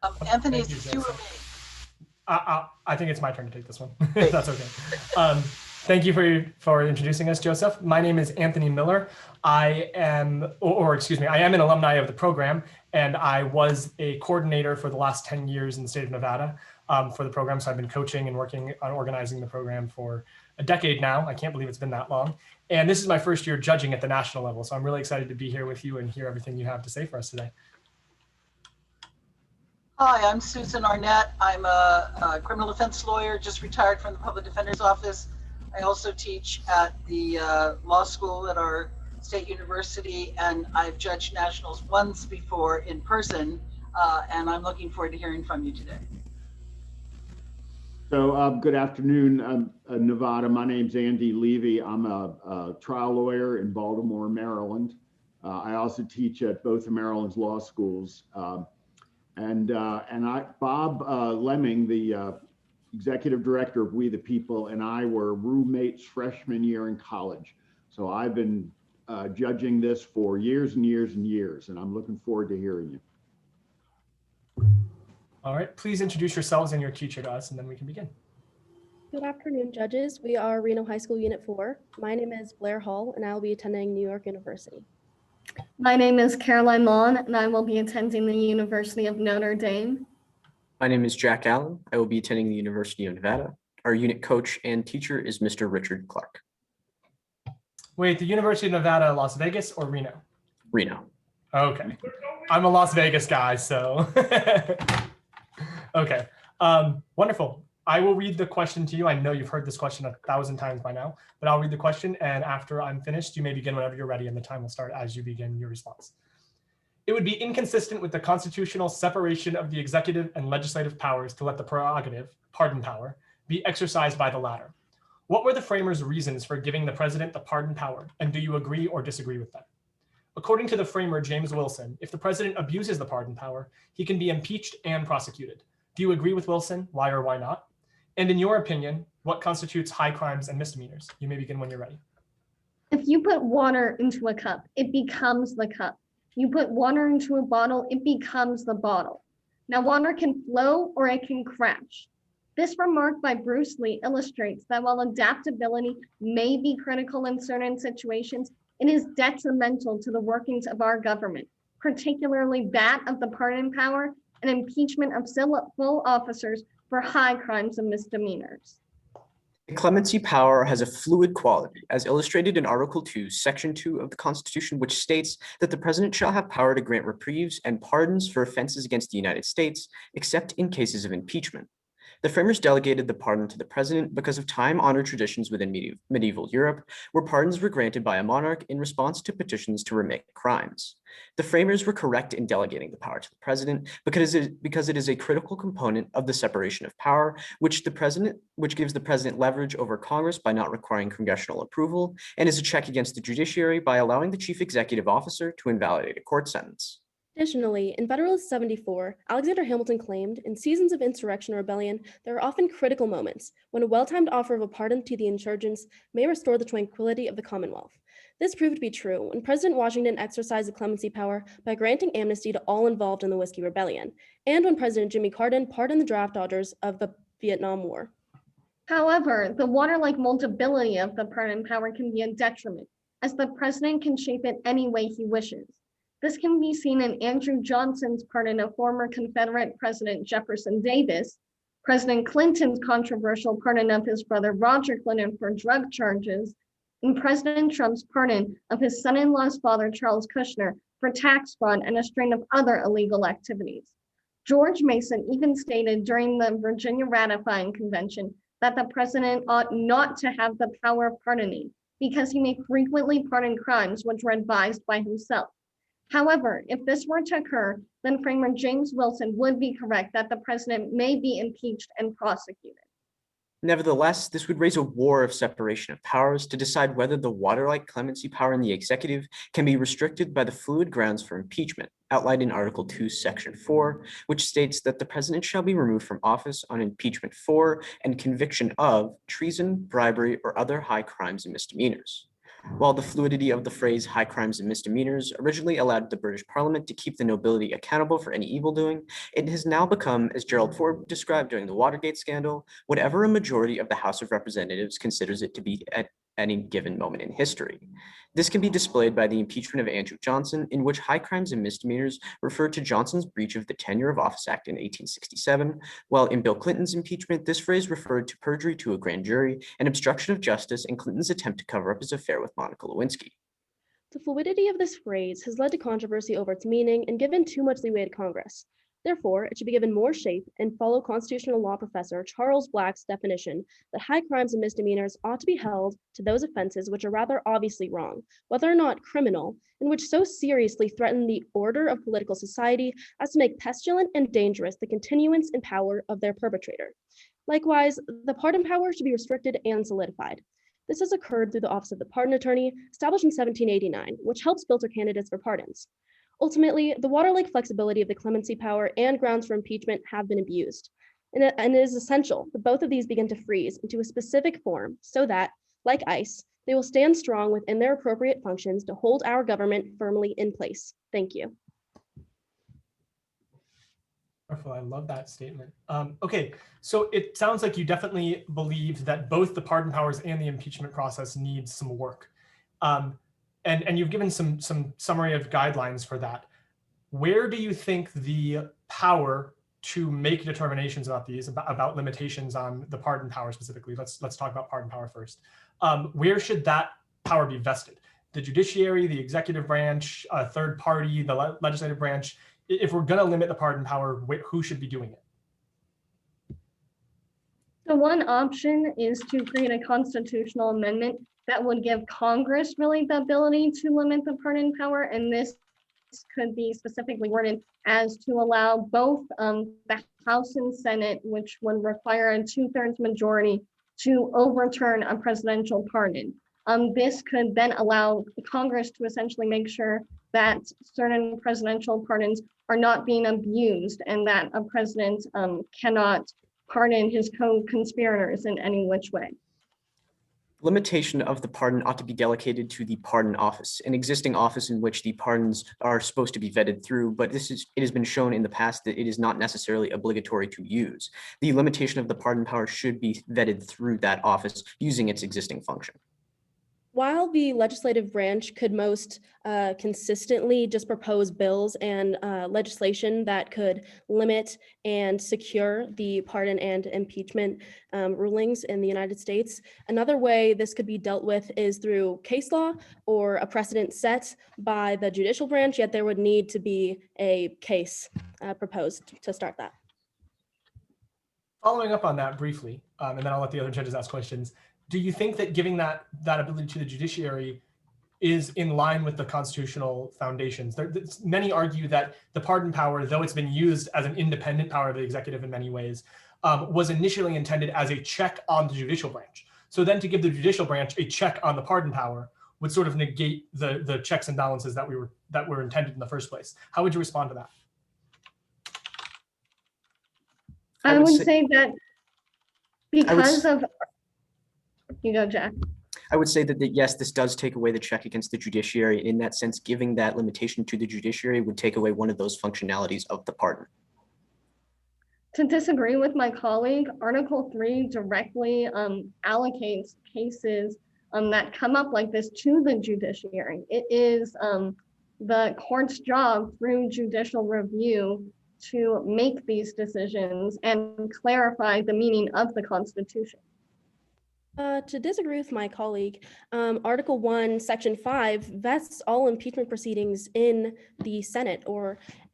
Anthony, Thank is you, it you or me? Joseph. I think it's my turn to take this one, if that's okay. Thank you for introducing us, Joseph. My name is Anthony Miller. I am, or excuse me, I am an alumni of the program, and I was a coordinator for the last 10 years in the state of Nevada for the program. So I've been coaching and working on organizing the program for a decade now. I can't believe it's been that long. And this is my first year judging at the national level. So I'm really excited to be here with you and hear everything you have to say for us today. Hi, I'm Susan Arnett. I'm a criminal defense lawyer, just retired from the public defender's office. I also teach at the law school at our state university, and I've judged nationals once before in person, and I'm looking forward to hearing from you today. So good afternoon, Nevada. My name's Andy Levy. I'm a trial lawyer in Baltimore, Maryland. I also teach at both of Maryland's law schools. Bob Lemming, the executive director of We the People, and I were roommates freshman year in college. So I've been judging this for years and years and years, and I'm looking forward to hearing you. All right, please introduce yourselves and your teacher to us, and then we can begin. Good afternoon, judges. We are Reno High School Unit 4. My name is Blair Hall, and I will be attending New York University. My name is Caroline Mon, and I will be attending the University of Notre Dame. My name is Jack Allen. I will be attending the University of Nevada. Our unit coach and teacher is Mr. Richard Clark. Wait, the University of Nevada, Las Vegas or Reno? Reno. Okay. I'm a Las Vegas guy, so. Okay, wonderful. I will read the question to you. I know you've heard this question 1,000 times by now, but I'll read the question, and after I'm finished, you may begin whenever you're ready, and the time will start as you begin your response. It would be inconsistent with the constitutional separation of the executive and legislative powers to let the prerogative, pardon power, be exercised by the latter. What were the framers' reasons for giving the president the pardon power, and do you agree or disagree with them? According to the framer, James Wilson, if the president abuses the pardon power, he can be impeached and prosecuted. Do you agree with Wilson? Why or why not? And in your opinion, what constitutes high crimes and misdemeanors? You may begin when you're ready. If you put water into a cup, it becomes the cup. You put water into a bottle, it becomes the bottle. Now, water can flow or it can crash. This remark by Bruce Lee illustrates that while adaptability may be critical in certain situations, it is detrimental to the workings of our government, particularly that of the pardon power and impeachment of civil officers for high crimes and misdemeanors. The clemency power has a fluid quality, as illustrated in Article 2, Section 2 of the Constitution, which states that the president shall have power to grant reprieves and pardons for offenses against the United States, except in cases of impeachment. The framers delegated the pardon to the president because of time-honored traditions within medieval Europe, where pardons were granted by a monarch in response to petitions to remit crimes. The framers were correct in delegating the power to the president because it is a critical component of the separation of power, which gives the president leverage over Congress by not requiring congressional approval, and is a check against the judiciary by allowing the chief executive officer to invalidate a court sentence. Additionally, in Federalist 74, Alexander Hamilton claimed, in seasons of insurrection or rebellion, there are often critical moments when a well-timed offer of a pardon to the insurgents may restore the tranquility of the Commonwealth. This proved to be true when President Washington exercised the clemency power by granting amnesty to all involved in the Whiskey Rebellion, and when President Jimmy Carter pardoned the draft dodgers of the Vietnam War. However, the water-like moldability of the pardon power can be a detriment, as the president can shape it any way he wishes. This can be seen in Andrew Johnson's pardon of former Confederate President Jefferson Davis, President Clinton's controversial pardon of his brother Roger Clinton for drug charges, and President Trump's pardon of his son-in-law's father, Charles Kushner, for tax fraud and a string of other illegal activities. George Mason even stated during the Virginia ratifying convention that the president ought not to have the power of pardoning because he may frequently pardon crimes which were advised by himself. However, if this were to occur, then framer James Wilson would be correct that the president may be impeached and prosecuted. Nevertheless, this would raise a war of separation of powers to decide whether the water-like clemency power in the executive can be restricted by the fluid grounds for impeachment, outlined in Article 2, Section 4, which states that the president shall be removed from office on impeachment for and conviction of treason, bribery, or other high crimes and misdemeanors. While the fluidity of the phrase high crimes and misdemeanors originally allowed the British Parliament to keep the nobility accountable for any evil doing, it has now become, as Gerald Ford described during the Watergate scandal, whatever a majority of the House of Representatives considers it to be at any given moment in history. This can be displayed by the impeachment of Andrew Johnson, in which high crimes and misdemeanors referred to Johnson's breach of the Tenure of Office Act in 1867, while in Bill Clinton's impeachment, this phrase referred to perjury to a grand jury and obstruction of justice and Clinton's attempt to cover up his affair with Monica Lewinsky. The fluidity of this phrase has led to controversy over its meaning and given too much leeway to Congress. Therefore, it should be given more shape and follow constitutional law professor Charles Black's definition that high crimes and misdemeanors ought to be held to those offenses which are rather obviously wrong, whether or not criminal, and which so seriously threaten the order of political society as to make pestilent and dangerous the continuance in power of their perpetrator. Likewise, the pardon power should be restricted and solidified. This has occurred through the Office of the Pardon Attorney, established in 1789, which helps filter candidates for pardons. Ultimately, the water-like flexibility of the clemency power and grounds for impeachment have been abused, and it is essential that both of these begin to freeze into a specific form so that, like ice, they will stand strong within their appropriate functions to hold our government firmly in place. Thank you. Wonderful. I love that statement. Okay, so it sounds like you definitely believe that both the pardon powers and the impeachment process need some work. And you've given some summary of guidelines for that. Where do you think the power to make determinations about these, about limitations on the pardon power specifically, let's talk about pardon power first. Where should that power be vested? The judiciary, the executive branch, a third party, the legislative branch? If we're going to limit the pardon power, who should be doing it? So one option is to create a constitutional amendment that would give Congress really the ability to limit the pardon power. And this could be specifically worded as to allow both the House and Senate, which would require a 2/3 majority, to overturn a presidential pardon. This could then allow Congress to essentially make sure that certain presidential pardons are not being abused and that a president cannot pardon his co-conspirators in any which way. Limitation of the pardon ought to be delegated to the pardon office, an existing office in which the pardons are supposed to be vetted through, but it has been shown in the past that it is not necessarily obligatory to use. The limitation of the pardon power should be vetted through that office using its existing function. While the legislative branch could most consistently just propose bills and legislation that could limit and secure the pardon and impeachment rulings in the United States, another way this could be dealt with is through case law or a precedent set by the judicial branch, yet there would need to be a case proposed to start that. Following up on that briefly, and then I'll let the other judges ask questions. Do you think that giving that ability to the judiciary is in line with the constitutional foundations? Many argue that the pardon power, though it's been used as an independent power of the executive in many ways, was initially intended as a check on the judicial branch. So then to give the judicial branch a check on the pardon power would sort of negate the checks and balances that were intended in the first place. How would you respond to that? I would say that because of... You go, Jack. I would say that, yes, this does take away the check against the judiciary. In that sense, giving that limitation to the judiciary would take away one of those functionalities of the pardon. To disagree with my colleague, Article 3 directly allocates cases that come up like this to the judiciary. It is the court's job through judicial review to make these decisions and clarify the meaning of the Constitution. To disagree with my colleague, Article 1, Section 5 vests all impeachment proceedings in the Senate,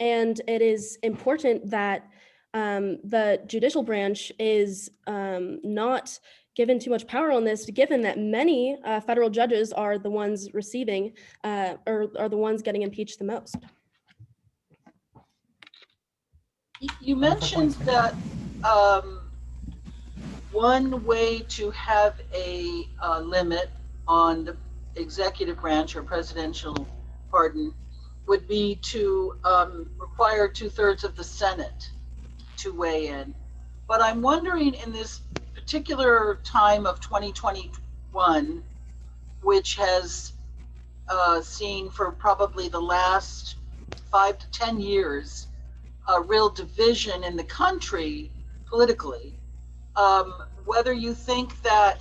and it is important that the judicial branch is not given too much power on this, given that many federal judges are the ones receiving or are the ones getting impeached the most. You mentioned that one way to have a limit on the executive branch or presidential pardon would be to require 2/3 of the Senate to weigh in. But I'm wondering, in this particular time of 2021, which has seen for probably the last 5 to 10 years a real division in the country politically. Whether you think that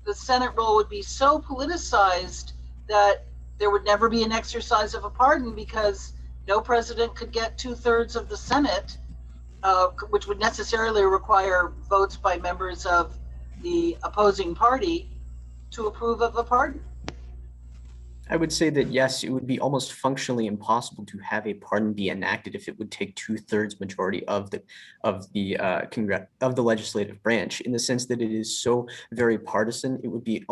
the Senate role would be so politicized that there would never be an exercise of a pardon because no president could get 2/3 of the Senate, which would necessarily require votes by members of the opposing party to approve of a pardon. I would say that yes, it would be almost functionally impossible to have a pardon be enacted if it would take 2/3 majority of the legislative branch, in the sense that it is so very partisan. It would be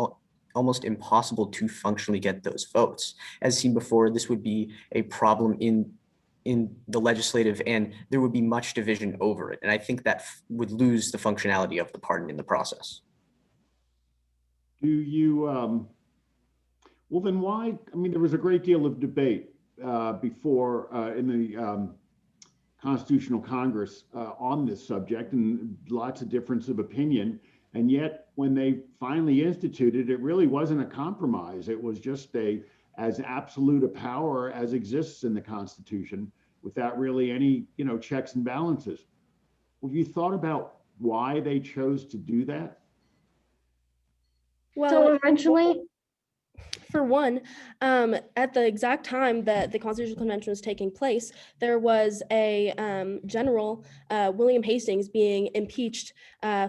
almost impossible to functionally get those votes. As seen before, this would be a problem in the legislative, and there would be much division over it. And I think that would lose the functionality of the pardon in the process. Do you, well, then why? I mean, there was a great deal of debate before in the Constitutional Congress on this subject, and lots of difference of opinion. And yet, when they finally instituted, it really wasn't a compromise. It was just as absolute a power as exists in the Constitution, without really any, checks and balances. Have you thought about why they chose to do that? Well, So originally, for one, at the exact time that the Constitutional Convention was taking place, there was a general, William Hastings, being impeached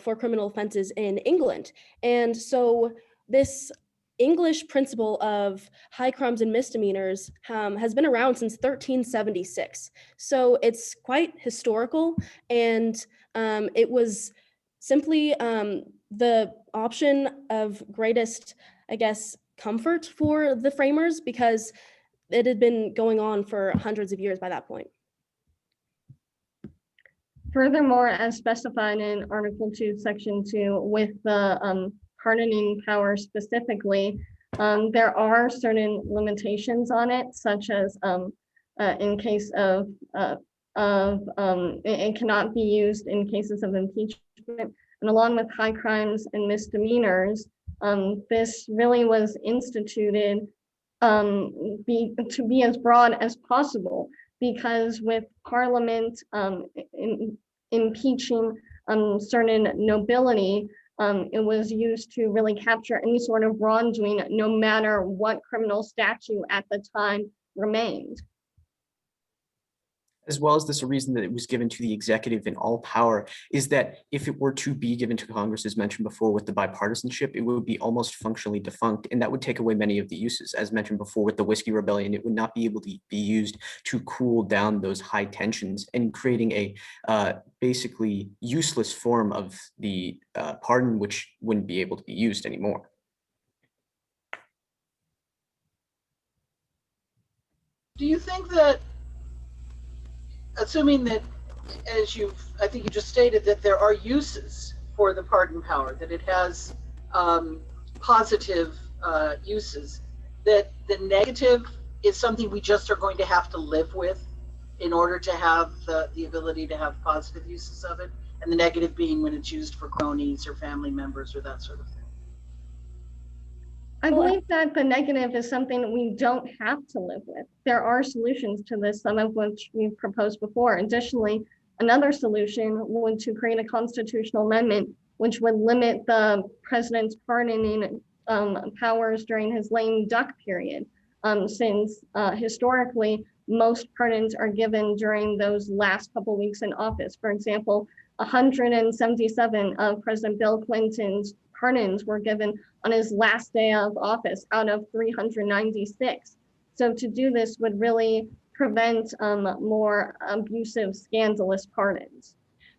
for criminal offenses in England. And so this English principle of high crimes and misdemeanors has been around since 1376. So it's quite historical, and it was simply the option of greatest, I guess, comfort for the framers, because it had been going on for hundreds of years by that point. furthermore, as specified in Article 2, Section 2, with the pardoning power specifically, there are certain limitations on it, such as in case of it cannot be used in cases of impeachment. And along with high crimes and misdemeanors, this really was instituted to be as broad as possible, because with Parliament impeaching certain nobility, it was used to really capture any sort of wrongdoing, no matter what criminal statute at the time remained. As well as this, a reason that it was given to the executive in all power is that if it were to be given to Congress, as mentioned before, with the bipartisanship, it would be almost functionally defunct, and that would take away many of the uses. As mentioned before with the Whiskey Rebellion, it would not be able to be used to cool down those high tensions, and creating a basically useless form of the pardon, which wouldn't be able to be used anymore. Do you think that, assuming that, as I think you just stated, that there are uses for the pardon power, that it has positive uses, that the negative is something we just are going to have to live with in order to have the ability to have positive uses of it, and the negative being when it's used for cronies or family members or that sort of thing? I believe that the negative is something that we don't have to live with. There are solutions to this, some of which we've proposed before. Additionally, another solution would to create a constitutional amendment which would limit the president's pardoning powers during his lame duck period, since historically most pardons are given during those last couple weeks in office. For example, 177 of President Bill Clinton's pardons were given on his last day of office out of 396. So to do this would really prevent more abusive, scandalous pardons.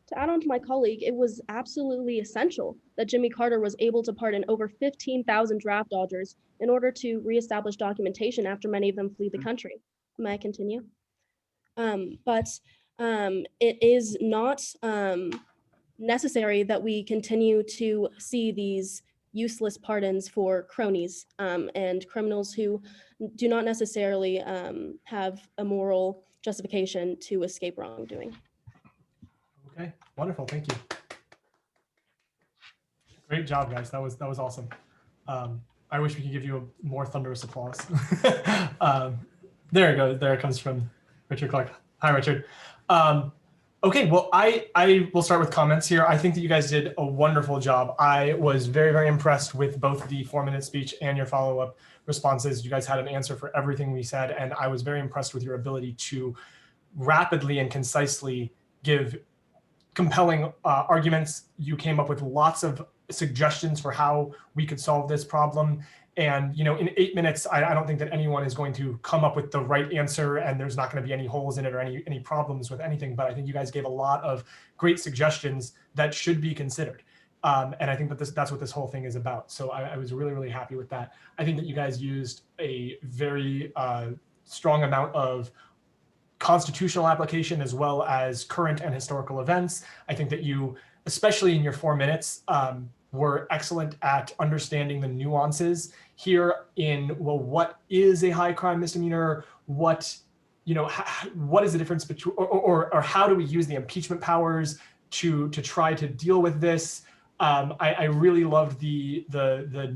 To add on to my colleague, it was absolutely essential that Jimmy Carter was able to pardon over 15,000 draft dodgers in order to reestablish documentation after many of them fled the country. May I continue? But it is not necessary that we continue to see these useless pardons for cronies and criminals who do not necessarily have a moral justification to escape wrongdoing. Okay, wonderful, thank you. Great job, guys. That was awesome. I wish we could give you a more thunderous applause. There it goes. There it comes from Richard Clark. Hi, Richard. Okay, well, I will start with comments here. I think that you guys did a wonderful job. I was very, very impressed with both the 4-minute speech and your follow-up responses. You guys had an answer for everything we said, and I was very impressed with your ability to rapidly and concisely give compelling arguments. You came up with lots of suggestions for how we could solve this problem. And in 8 minutes, I don't think that anyone is going to come up with the right answer, and there's not going to be any holes in it or any problems with anything. But I think you guys gave a lot of great suggestions that should be considered. And I think that that's what this whole thing is about. So I was really, really happy with that. I think that you guys used a very strong amount of constitutional application as well as current and historical events. I think that you, especially in your 4 minutes, were excellent at understanding the nuances here in, well, what is a high crime misdemeanor? What is the difference between, or how do we use the impeachment powers to try to deal with this? I really loved the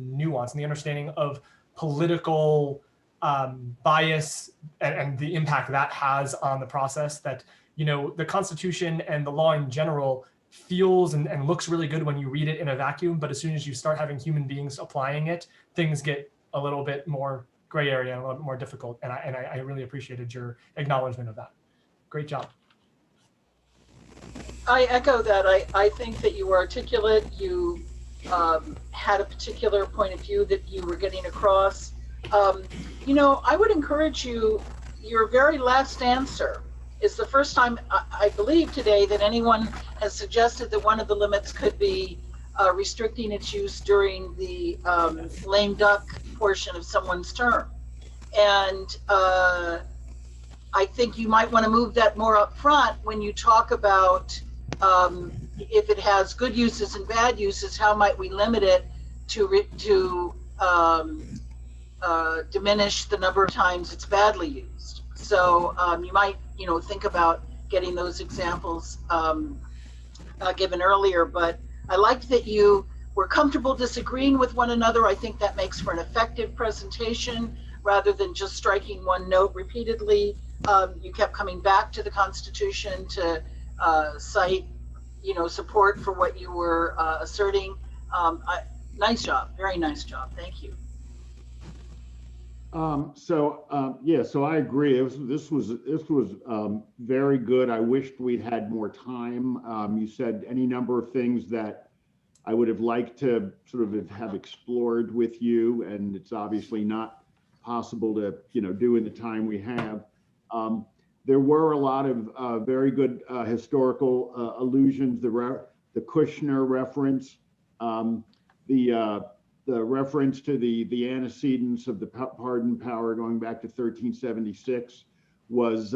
nuance and the understanding of political bias and the impact that has on the process. That the Constitution and the law in general feels and looks really good when you read it in a vacuum, but as soon as you start having human beings applying it, things get a little bit more gray area and a little bit more difficult. And I really appreciated your acknowledgement of that. Great job. I echo that. I think that you were articulate. You had a particular point of view that you were getting across. I would encourage you, your very last answer is the first time I believe today that anyone has suggested that one of the limits could be restricting its use during the lame duck portion of someone's term. And I think you might want to move that more up front when you talk about if it has good uses and bad uses, how might we limit it to diminish the number of times it's badly used. So you might, think about getting those examples given earlier. But I liked that you were comfortable disagreeing with one another. I think that makes for an effective presentation rather than just striking one note repeatedly. You kept coming back to the Constitution to cite, support for what you were asserting. Nice job, very nice job. Thank you. So I agree. This was very good. I wished we'd had more time. You said any number of things that I would have liked to sort of have explored with you, and it's obviously not possible to do in the time we have. There were a lot of very good historical allusions. The Kushner reference, the reference to the antecedents of the pardon power going back to 1376 was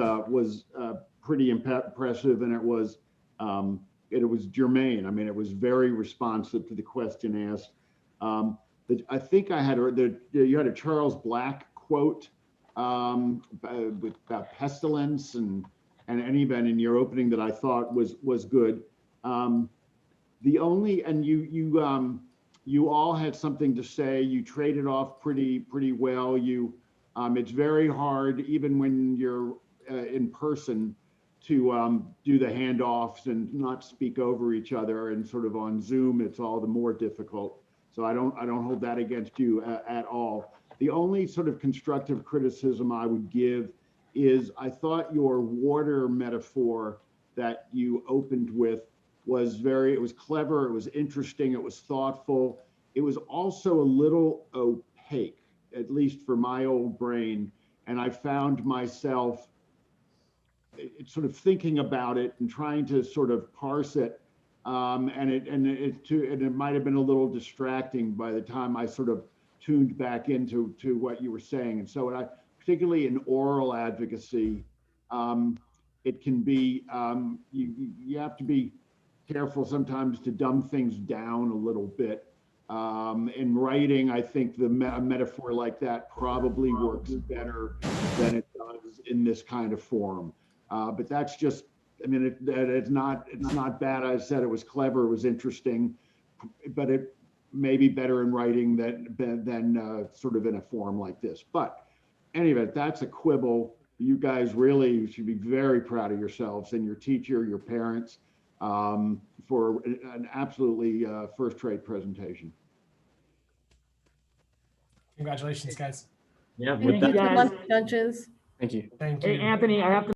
pretty impressive, and it was germane. I mean, it was very responsive to the question asked. I think you had a Charles Black quote about pestilence and even in your opening that I thought was good. You all had something to say. You traded off pretty well. It's very hard, even when you're in person, to do the handoffs and not speak over each other. And sort of on Zoom, it's all the more difficult. So I don't hold that against you at all. The only sort of constructive criticism I would give is I thought your water metaphor that you opened with it was clever, it was interesting, it was thoughtful. It was also a little opaque, at least for my old brain. And I found myself sort of thinking about it and trying to sort of parse it. And it might have been a little distracting by the time I sort of tuned back into what you were saying. And so particularly in oral advocacy, it can be, you have to be careful sometimes to dumb things down a little bit. In writing, I think a metaphor like that probably works better than it does in this kind of forum. But that's just, I mean, it's not bad. I said it was clever, it was interesting, but maybe better in writing than sort of in a form like this. But anyway, that's a quibble. You guys really should be very proud of yourselves and your teacher, your parents, for an absolutely first-rate presentation. Congratulations, guys. Yeah, Thank with you that, so much, judges. Thank you. Thank hey, you. Anthony, I have to